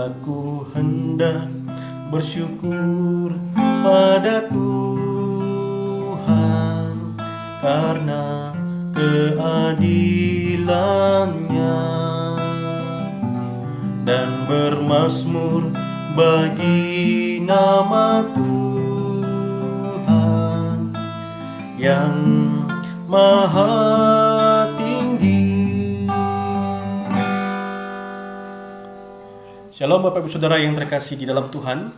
Aku hendak bersyukur pada Tuhan karena keadilannya, dan bermazmur bagi nama Tuhan yang maha tinggi. Shalom Bapak Ibu Saudara yang terkasih di dalam Tuhan.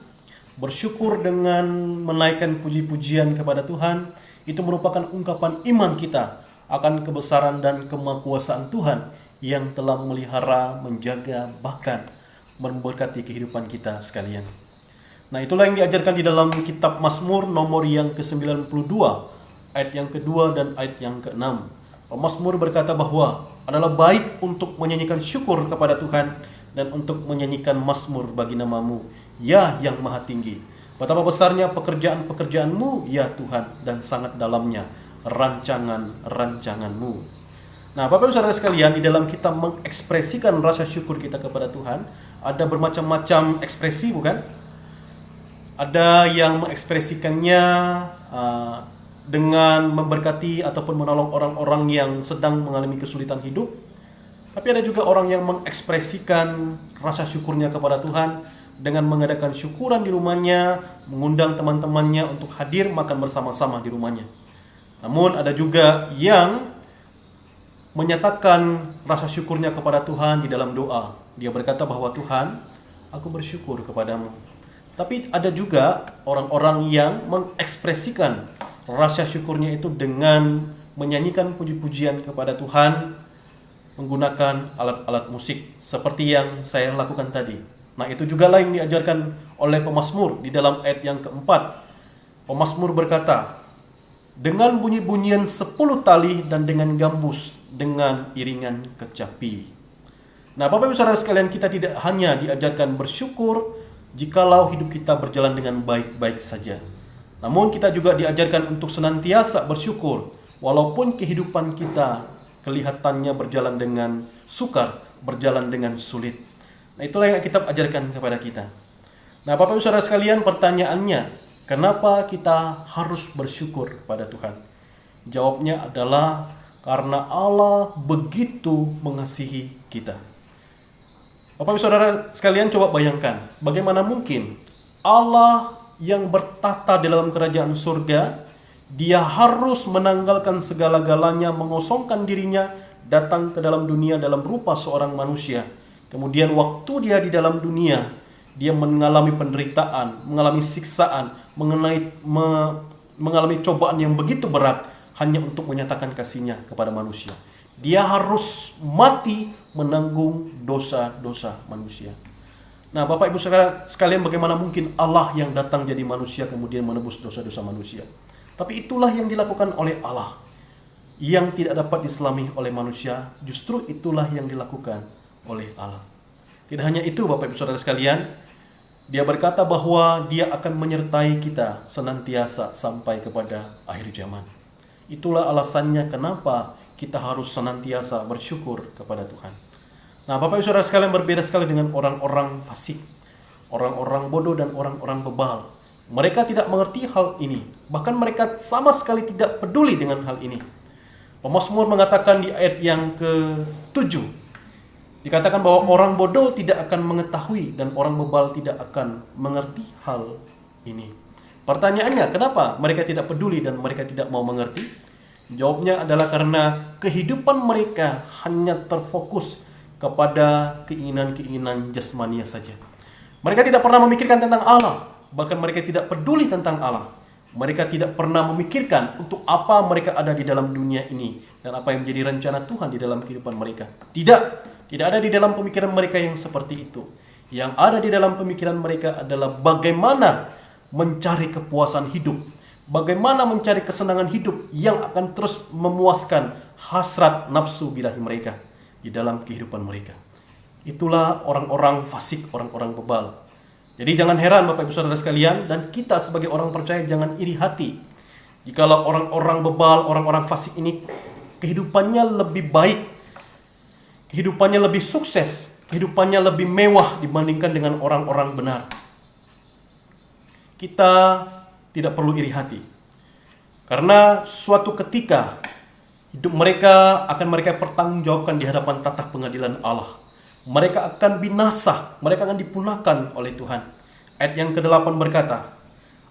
Bersyukur dengan menaikkan puji-pujian kepada Tuhan itu merupakan ungkapan iman kita akan kebesaran dan kemahakuasaan Tuhan yang telah memelihara, menjaga, bahkan memberkati kehidupan kita sekalian. Nah, itulah yang diajarkan di dalam kitab Mazmur nomor yang ke-92, ayat yang kedua dan ayat yang ke-6. Pemazmur berkata bahwa adalah baik untuk menyanyikan syukur kepada Tuhan dan untuk menyanyikan mazmur bagi namamu, ya yang maha tinggi. Betapa besarnya pekerjaan-pekerjaanmu, ya Tuhan, dan sangat dalamnya rancangan-rancanganmu. Nah, Bapak Ibu Saudara sekalian, di dalam kita mengekspresikan rasa syukur kita kepada Tuhan, ada bermacam-macam ekspresi, bukan? Ada yang mengekspresikannya dengan memberkati ataupun menolong orang-orang yang sedang mengalami kesulitan hidup. Tapi ada juga orang yang mengekspresikan rasa syukurnya kepada Tuhan dengan mengadakan syukuran di rumahnya, mengundang teman-temannya untuk hadir makan bersama-sama di rumahnya. Namun ada juga yang menyatakan rasa syukurnya kepada Tuhan di dalam doa. Dia berkata bahwa Tuhan, aku bersyukur kepadamu. Tapi ada juga orang-orang yang mengekspresikan rasa syukurnya itu dengan menyanyikan puji-pujian kepada Tuhan menggunakan alat-alat musik seperti yang saya lakukan tadi. Nah, itu juga lah yang diajarkan oleh pemazmur di dalam ayat yang keempat. Pemazmur berkata, dengan bunyi-bunyian 10 tali dan dengan gambus, dengan iringan kecapi. Nah, Bapak Ibu Saudara sekalian, kita tidak hanya diajarkan bersyukur jikalau hidup kita berjalan dengan baik-baik saja. Namun kita juga diajarkan untuk senantiasa bersyukur walaupun kehidupan kita kelihatannya berjalan dengan sukar, berjalan dengan sulit. Nah, itulah yang Alkitab ajarkan kepada kita. Nah, Bapak Ibu Saudara sekalian, pertanyaannya, kenapa kita harus bersyukur pada Tuhan? Jawabnya adalah karena Allah begitu mengasihi kita. Bapak Ibu Saudara sekalian, coba bayangkan, bagaimana mungkin Allah yang bertata di dalam kerajaan surga, Dia harus menanggalkan segala-galanya, mengosongkan dirinya, datang ke dalam dunia dalam rupa seorang manusia. Kemudian waktu dia di dalam dunia, dia mengalami penderitaan, mengalami siksaan, mengalami cobaan yang begitu berat hanya untuk menyatakan kasihnya kepada manusia. Dia harus mati menanggung dosa-dosa manusia. Nah, Bapak Ibu sekalian, bagaimana mungkin Allah yang datang jadi manusia kemudian menebus dosa-dosa manusia? Tapi itulah yang dilakukan oleh Allah. Yang tidak dapat diselami oleh manusia, justru itulah yang dilakukan oleh Allah. Tidak hanya itu, Bapak Ibu Saudara sekalian, Dia berkata bahwa Dia akan menyertai kita senantiasa sampai kepada akhir zaman. Itulah alasannya kenapa kita harus senantiasa bersyukur kepada Tuhan. Nah, Bapak Ibu Saudara sekalian, berbeda sekali dengan orang-orang fasik, orang-orang bodoh dan orang-orang bebal. Mereka tidak mengerti hal ini. Bahkan mereka sama sekali tidak peduli dengan hal ini. Pemazmur mengatakan di ayat yang ke-7, dikatakan bahwa orang bodoh tidak akan mengetahui dan orang bebal tidak akan mengerti hal ini. Pertanyaannya, kenapa mereka tidak peduli dan mereka tidak mau mengerti? Jawabnya adalah karena kehidupan mereka hanya terfokus kepada keinginan-keinginan jasmania saja. Mereka tidak pernah memikirkan tentang Allah. Bahkan mereka tidak peduli tentang Allah. Mereka tidak pernah memikirkan untuk apa mereka ada di dalam dunia ini dan apa yang menjadi rencana Tuhan di dalam kehidupan mereka. Tidak ada di dalam pemikiran mereka yang seperti itu. Yang ada di dalam pemikiran mereka adalah bagaimana mencari kepuasan hidup, bagaimana mencari kesenangan hidup yang akan terus memuaskan hasrat nafsu birahi mereka di dalam kehidupan mereka. Itulah orang-orang fasik, orang-orang bebal. Jadi jangan heran Bapak Ibu Saudara sekalian, dan kita sebagai orang percaya jangan iri hati jikalau orang-orang bebal, orang-orang fasik ini kehidupannya lebih baik, kehidupannya lebih sukses kehidupannya lebih mewah dibandingkan dengan orang-orang benar. Kita tidak perlu iri hati. Karena suatu ketika hidup mereka akan mereka pertanggungjawabkan di hadapan tatap pengadilan Allah. Mereka akan binasa, mereka akan dipunahkan oleh Tuhan. Ayat yang ke-8 berkata,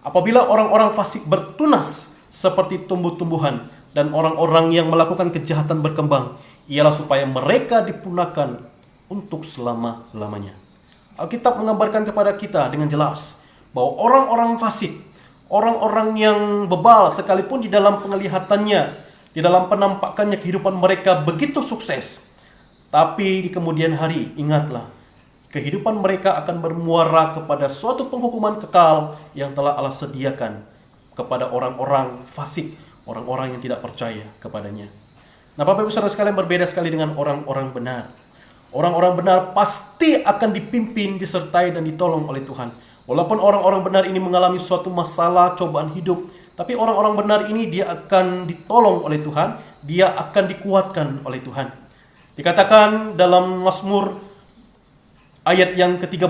apabila orang-orang fasik bertunas seperti tumbuh-tumbuhan dan orang-orang yang melakukan kejahatan berkembang, ialah supaya mereka dipunahkan untuk selama-lamanya. Alkitab mengabarkan kepada kita dengan jelas bahwa orang-orang fasik, orang-orang yang bebal sekalipun di dalam penglihatannya, di dalam penampakannya kehidupan mereka begitu sukses, tapi di kemudian hari ingatlah, kehidupan mereka akan bermuara kepada suatu penghukuman kekal yang telah Allah sediakan kepada orang-orang fasik, orang-orang yang tidak percaya kepadanya. Nah, Bapak Ibu Saudara sekalian, berbeda sekali dengan orang-orang benar. Orang-orang benar pasti akan dipimpin, disertai dan ditolong oleh Tuhan. Walaupun orang-orang benar ini mengalami suatu masalah, cobaan hidup, tapi orang-orang benar ini dia akan ditolong oleh Tuhan, dia akan dikuatkan oleh Tuhan. Dikatakan dalam Mazmur ayat yang ke-13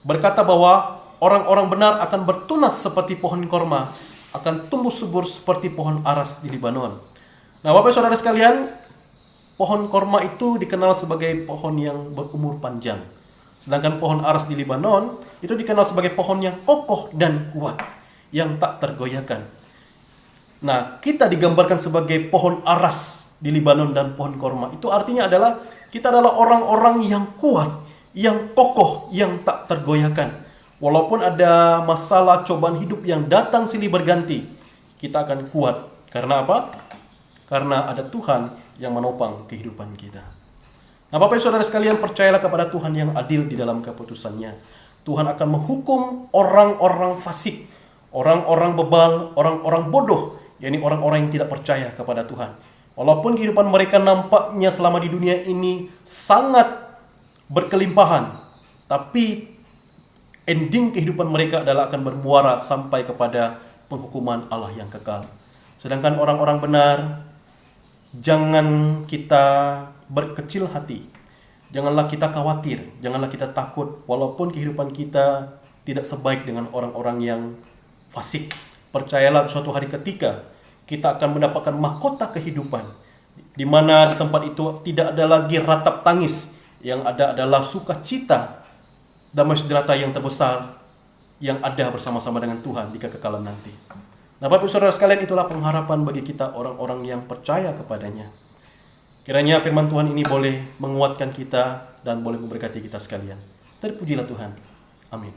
berkata bahwa orang-orang benar akan bertunas seperti pohon korma, akan tumbuh subur seperti pohon aras di Libanon. Nah, Bapak Saudara sekalian, pohon korma itu dikenal sebagai pohon yang berumur panjang. Sedangkan pohon aras di Libanon itu dikenal sebagai pohon yang kokoh dan kuat, yang tak tergoyahkan. Nah, kita digambarkan sebagai pohon aras di Libanon dan pohon korma. Itu artinya adalah kita adalah orang-orang yang kuat, yang kokoh, yang tak tergoyahkan. Walaupun ada masalah cobaan hidup yang datang silih berganti, kita akan kuat. Karena apa? Karena ada Tuhan yang menopang kehidupan kita. Nah, Bapak Ibu Saudara sekalian, percayalah kepada Tuhan yang adil di dalam keputusannya. Tuhan akan menghukum orang-orang fasik, orang-orang bebal, orang-orang bodoh, yakni orang-orang yang tidak percaya kepada Tuhan. Walaupun kehidupan mereka nampaknya selama di dunia ini sangat berkelimpahan, tapi ending kehidupan mereka adalah akan bermuara sampai kepada penghukuman Allah yang kekal. Sedangkan orang-orang benar, jangan kita berkecil hati, janganlah kita khawatir, janganlah kita takut, walaupun kehidupan kita tidak sebaik dengan orang-orang yang fasik. Percayalah suatu hari ketika kita akan mendapatkan mahkota kehidupan, di mana di tempat itu tidak ada lagi ratap tangis, yang ada adalah sukacita, damai sejahtera yang terbesar yang ada bersama-sama dengan Tuhan di kekekalan nanti. Nah, Bapak Ibu Saudara sekalian, itulah pengharapan bagi kita orang-orang yang percaya kepadanya. Kiranya firman Tuhan ini boleh menguatkan kita dan boleh memberkati kita sekalian. Terpujilah Tuhan. Amin.